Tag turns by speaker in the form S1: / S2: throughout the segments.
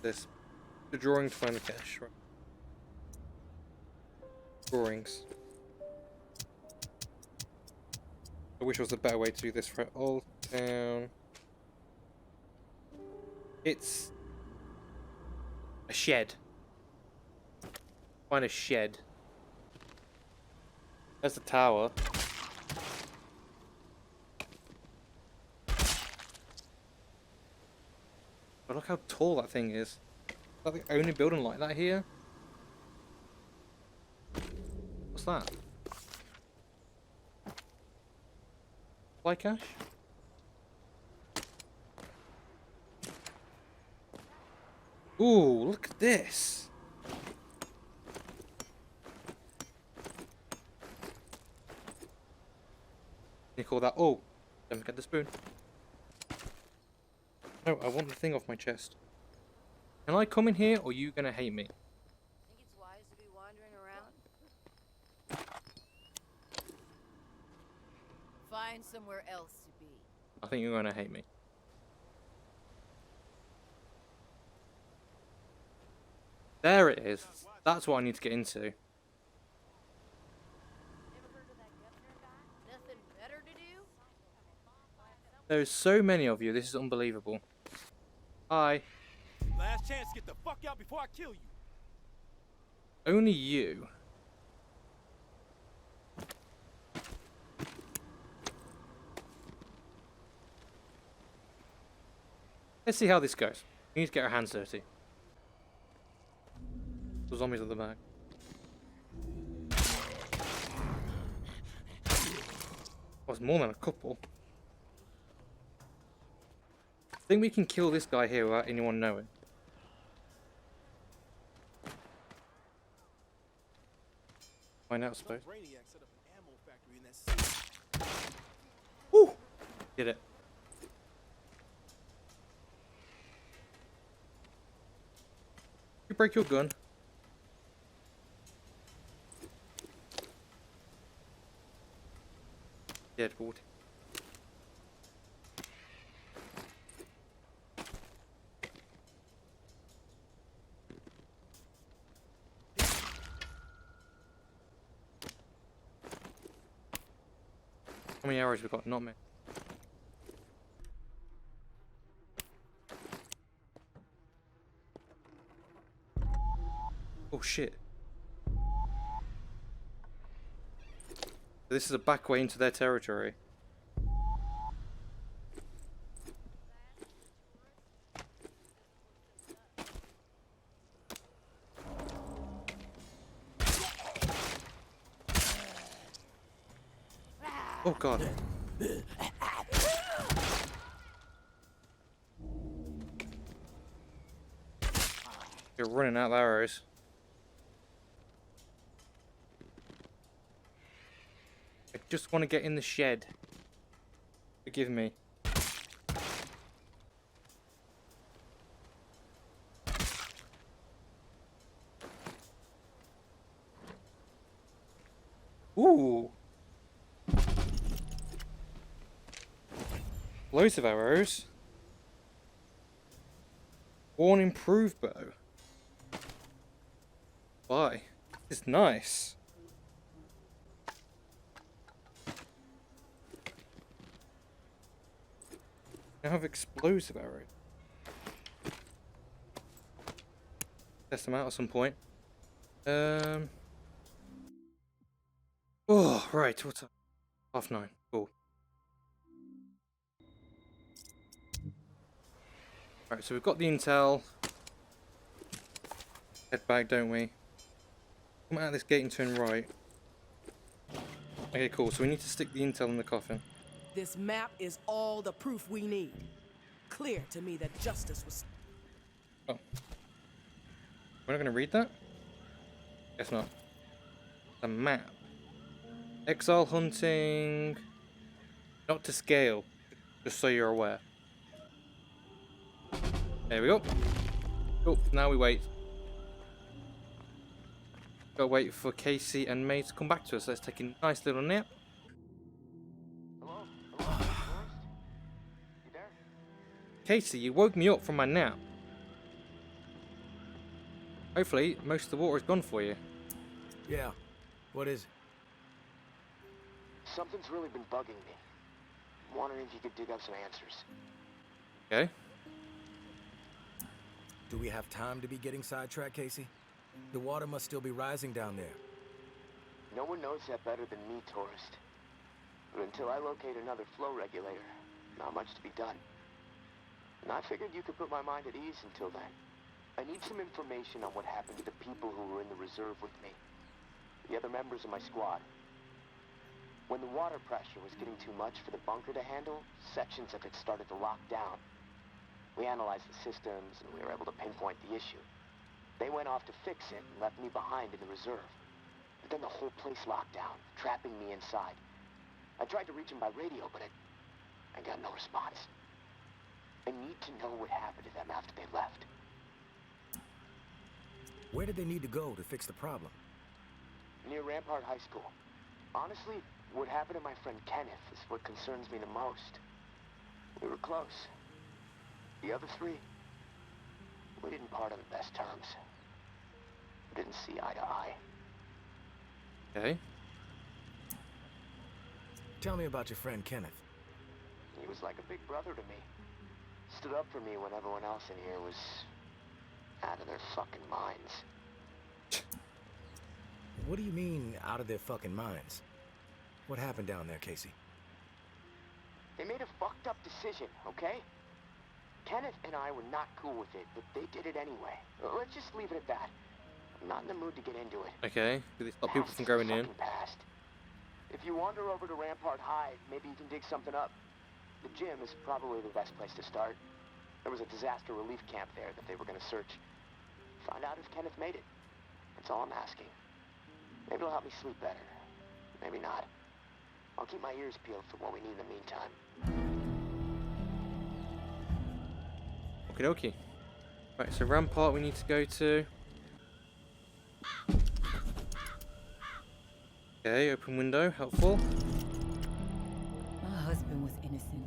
S1: This. The drawing to find the cache. Right. Drawings. I wish there was a better way to do this for Old Town. It's a shed. Find a shed. There's the tower. But look how tall that thing is. Is that the only building like that here? What's that? Fly cache? Ooh, look at this. You call that? Oh, don't forget the spoon. No, I want the thing off my chest. Can I come in here, or are you gonna hate me?
S2: Think it's wise to be wandering around? Find somewhere else to be.
S1: I think you're gonna hate me. There it is. That's what I need to get into.
S2: Never heard of that governor guy? Nothing better to do?
S1: There's so many of you, this is unbelievable. Hi.
S3: Last chance to get the fuck out before I kill you.
S1: Only you. Let's see how this goes. We need to get our hands dirty. The zombies at the back. Oh, it's more than a couple. I think we can kill this guy here without anyone knowing. Find out, I suppose.
S3: Brainiac set up an ammo factory in that city.
S1: Woo! Did it. You break your gun. Dead water. How many arrows we got? Not many. Oh shit. This is a back way into their territory. Oh god. You're running out of arrows. I just want to get in the shed. Forgive me. Ooh. Loads of arrows. One improved bow. Why? It's nice. I have explosive arrows. Test them out at some point. Oh, right. What's up? 9:30. Cool. Right, so we've got the intel. Head back, don't we? Come out of this gate and turn right. Okay, cool. So we need to stick the intel in the coffin.
S4: This map is all the proof we need. Clear to me that justice was...
S1: Oh. We're not going to read that? Guess not. The map. Exile hunting. Not to scale. Just so you're aware. There we go. Oh, now we wait. Gotta wait for Casey and May to come back to us. Let's take a nice little nap.
S5: Hello? Hello? Forrest? You there?
S1: Casey, you woke me up from my nap. Hopefully, most of the water is gone for you.
S6: Yeah. What is it?
S5: Something's really been bugging me. I'm wondering if you could dig up some answers.
S1: Okay.
S6: Do we have time to be getting sidetracked, Casey? The water must still be rising down there.
S5: No one knows that better than me, tourist. But until I locate another flow regulator, not much to be done. And I figured you could put my mind at ease until then. I need some information on what happened to the people who were in the reserve with me. The other members of my squad. When the water pressure was getting too much for the bunker to handle, sections of it started to lock down. We analyzed the systems and we were able to pinpoint the issue. They went off to fix it and left me behind in the reserve. But then the whole place locked down, trapping me inside. I tried to reach them by radio, but I got no response. I need to know what happened to them after they left.
S6: Where did they need to go to fix the problem?
S5: Near Rampart High School. Honestly, what happened to my friend Kenneth is what concerns me the most. We were close. The other three, we didn't part on the best terms. We didn't see eye to eye.
S1: Okay.
S6: Tell me about your friend Kenneth.
S5: He was like a big brother to me. Stood up for me when everyone else in here was out of their fucking minds.
S6: What do you mean, out of their fucking minds? What happened down there, Casey?
S5: They made a fucked up decision, okay? Kenneth and I were not cool with it, but they did it anyway. Let's just leave it at that. I'm not in the mood to get into it.
S1: Okay. Do they stop people from going in?
S5: Past. If you wander over to Rampart High, maybe you can dig something up. The gym is probably the best place to start. There was a disaster relief camp there that they were going to search. Find out if Kenneth made it. That's all I'm asking. Maybe it'll help me sleep better. Maybe not. I'll keep my ears peeled for what we need in the meantime.
S1: Okie dokie. Right, so Rampart we need to go to. Okay, open window, helpful.
S7: My husband was innocent.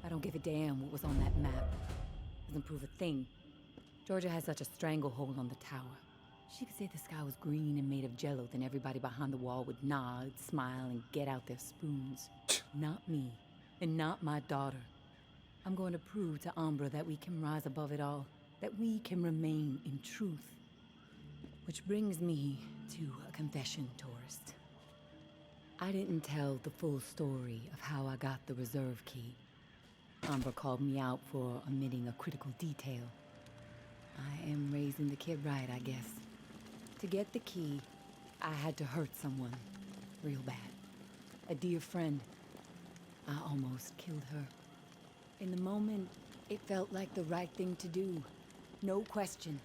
S7: I don't give a damn what was on that map. Doesn't prove a thing. Georgia has such a stranglehold on the tower. She could say the sky was green and made of jello, then everybody behind the wall would nod, smile, and get out their spoons. Not me, and not my daughter. I'm going to prove to Umbra that we can rise above it all, that we can remain in truth. Which brings me to a confession, tourist. I didn't tell the full story of how I got the reserve key. Umbra called me out for omitting a critical detail. I am raising the kid right, I guess. To get the key, I had to hurt someone real bad. A dear friend. I almost killed her. In the moment, it felt like the right thing to do. No question.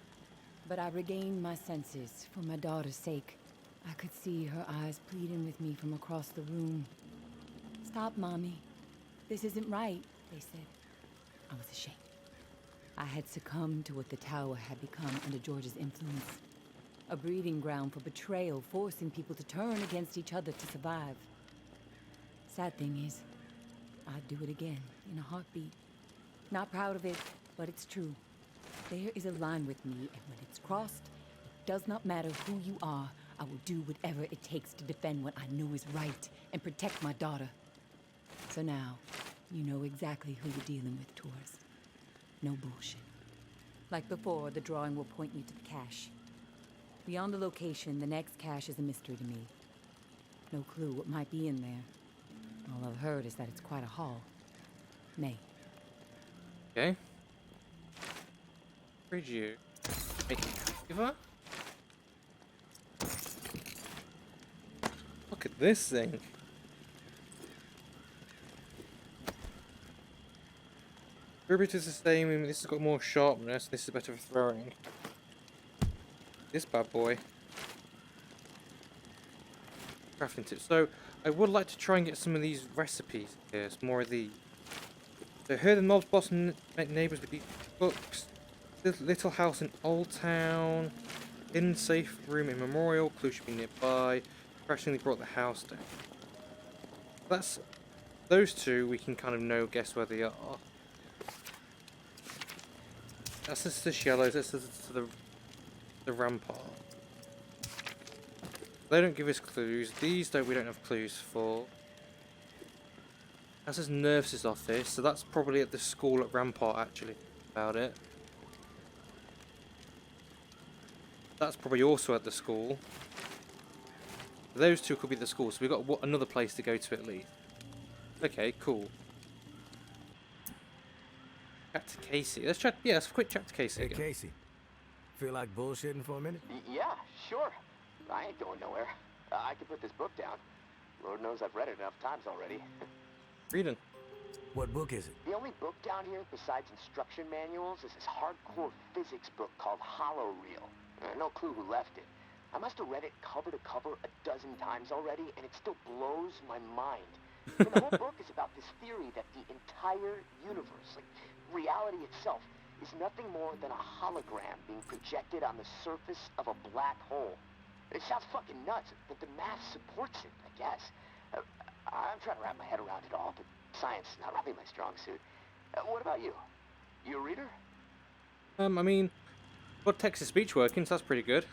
S7: But I regained my senses for my daughter's sake. I could see her eyes pleading with me from across the room. Stop, Mommy. This isn't right, they said. I was ashamed. I had succumbed to what the tower had become under George's influence. A breeding ground for betrayal, forcing people to turn against each other to survive. Sad thing is, I'd do it again in a heartbeat. Not proud of it, but it's true. There is a line with me, and when it's crossed, it does not matter who you are. I will do whatever it takes to defend what I know is right and protect my daughter. So now, you know exactly who you're dealing with, tourist. No bullshit. Like before, the drawing will point you to the cache. Beyond the location, the next cache is a mystery to me. No clue what might be in there. All I've heard is that it's quite a haul. Nay.
S1: Okay. Where'd you make it over? Look at this thing. Ruby to sustain, this has got more sharpness, this is better for throwing. This bad boy. Crafting tips. So, I would like to try and get some of these recipes here, some more of these. So, here the Knobs Boss met neighbours with these books. Little house in Old Town. Hidden safe room in Memorial. Clue should be nearby. Crashingly brought the house down. That's those two we can kind of guess where they are. That's just the shallows. That's the the rampart. They don't give us clues. These we don't have clues for. That says nurse's office, so that's probably at the school at Rampart actually about it. That's probably also at the school. Those two could be the school, so we've got another place to go to at least. Okay, cool. Chat to Casey. Let's chat. Yeah, let's quick chat to Casey
S6: Hey,
S1: again.
S6: Casey. Feel like bullshitting for a minute?
S5: Yeah, sure. I ain't going nowhere. I could put this book down. Lord knows I've read it enough times already.
S1: Reading.
S6: What book is it?
S5: The only book down here besides instruction manuals is this hardcore physics book called Hollow Reel. No clue who left it. I must have read it cover to cover a dozen times already, and it still blows my mind. And the whole book is about this theory that the entire universe, like reality itself, is nothing more than a hologram being projected on the surface of a black hole. It sounds fucking nuts, but the math supports it, I guess. I'm trying to wrap my head around it all, but science is not really my strong suit. What about you? You a reader?
S1: I mean, got text-to-speech working, so that's pretty good.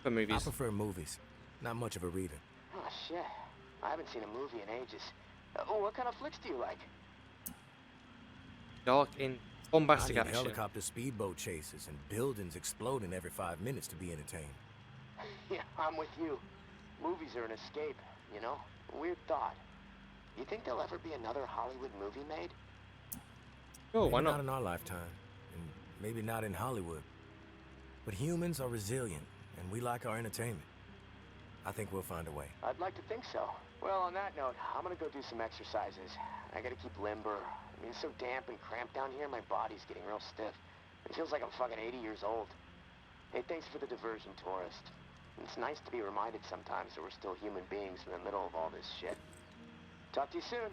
S1: For
S6: I
S1: movies.
S6: prefer movies. Not much of a reader.
S5: Oh, shit. I haven't seen a movie in ages. What kind of flicks do you like?
S1: Dark in
S6: I
S1: bombastic
S6: need
S1: action.
S6: helicopter speedboat chases and buildings exploding every 5 minutes to be entertained.
S5: Yeah, I'm with you. Movies are an escape, you know? Weird thought. You think there'll ever be another Hollywood movie made?
S1: Oh, why
S6: Maybe
S1: not?
S6: in our lifetime, and maybe not in Hollywood. But humans are resilient, and we like our entertainment. I think we'll find a way.
S5: I'd like to think so. Well, on that note, I'm gonna go do some exercises. I gotta keep limber. I mean, it's so damp and cramped down here, my body's getting real stiff. It feels like I'm fucking 80 years old. Hey, thanks for the diversion, tourist. It's nice to be reminded sometimes that we're still human beings in the middle of all this shit. Talk to you soon.